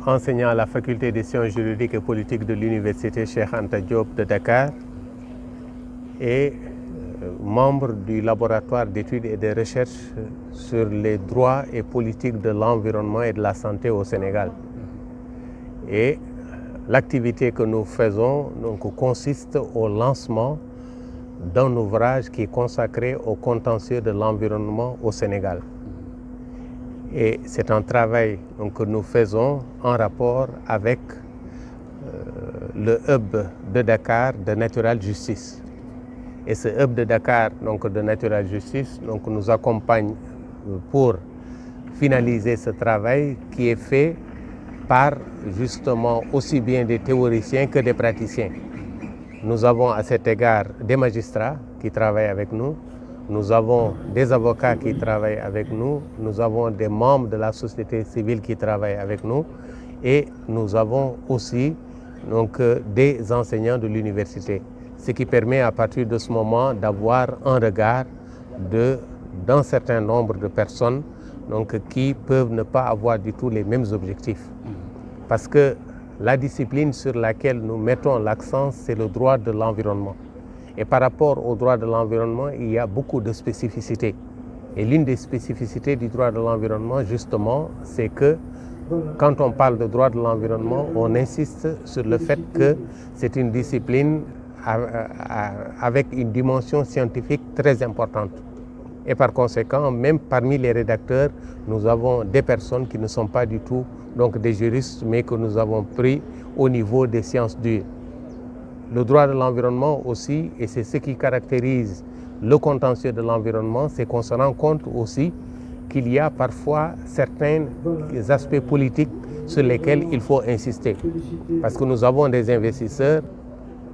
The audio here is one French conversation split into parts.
enseignant à la faculté des sciences juridiques et politiques de l'université Cheikh Anta Diop de Dakar et membre du laboratoire d'études et de recherche sur les droits et politiques de l'environnement et de la santé au Sénégal. Et l'activité que nous faisons consiste au lancement d'un ouvrage qui est consacré au contentieux de l'environnement au Sénégal. Et c'est un travail que nous faisons en rapport avec le hub de Dakar de Natural Justice. Et ce hub de Dakar de Natural Justice nous accompagne pour finaliser ce travail qui est fait par justement aussi bien des théoriciens que des praticiens. Nous avons à cet égard des magistrats qui travaillent avec nous, nous avons des avocats qui travaillent avec nous, nous avons des membres de la société civile qui travaillent avec nous et nous avons aussi des enseignants de l'université. Ce qui permet à partir de ce moment d'avoir un regard d'un certain nombre de personnes qui peuvent ne pas avoir du tout les mêmes objectifs. Parce que la discipline sur laquelle nous mettons l'accent, c'est le droit de l'environnement. Et par rapport au droit de l'environnement, il y a beaucoup de spécificités. Et l'une des spécificités du droit de l'environnement, justement, c'est que quand on parle de droit de l'environnement, on insiste sur le fait que c'est une discipline avec une dimension scientifique très importante. Et par conséquent, même parmi les rédacteurs, nous avons des personnes qui ne sont pas du tout des juristes, mais que nous avons pris au niveau des sciences dures. Le droit de l'environnement aussi, et c'est ce qui caractérise le contentieux de l'environnement, c'est qu'on se rend compte aussi qu'il y a parfois certains aspects politiques sur lesquels il faut insister. Parce que nous avons des investisseurs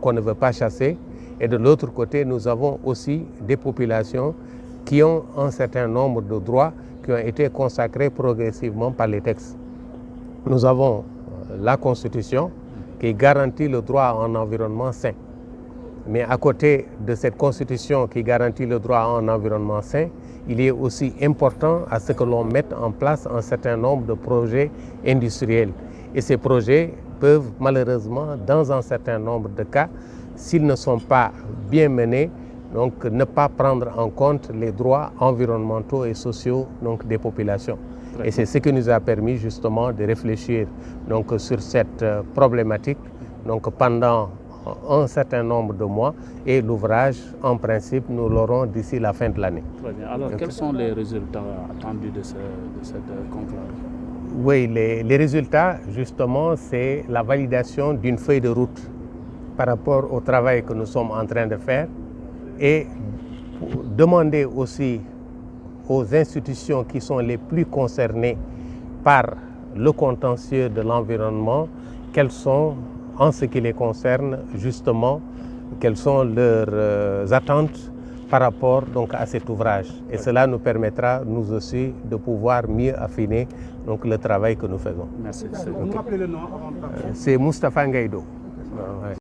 qu'on ne veut pas chasser, et de l'autre côté, nous avons aussi des populations qui ont un certain nombre de droits qui ont été consacrés progressivement par les textes. Nous avons la Constitution qui garantit le droit à un environnement sain. Mais à côté de cette Constitution qui garantit le droit à un environnement sain, il est aussi important à ce que l'on mette en place un certain nombre de projets industriels. Et ces projets peuvent malheureusement, dans un certain nombre de cas, s'ils ne sont pas bien menés, ne pas prendre en compte les droits environnementaux et sociaux des populations. Et c'est ce qui nous a permis justement de réfléchir sur cette problématique pendant un certain nombre de mois et l'ouvrage, en principe, nous l'aurons d'ici la fin de l'année. Très bien. Alors, quels sont les résultats attendus de cette conclave? Oui, les résultats, justement, c'est la validation d'une feuille de route par rapport au travail que nous sommes en train de faire et demander aussi aux institutions qui sont les plus concernées par le contentieux de l'environnement, quelles sont, en ce qui les concerne, justement, quelles sont leurs attentes par rapport à cet ouvrage. Et cela nous permettra, nous aussi, de pouvoir mieux affiner le travail que nous faisons. Merci. C'est Moustapha Ngaïdo.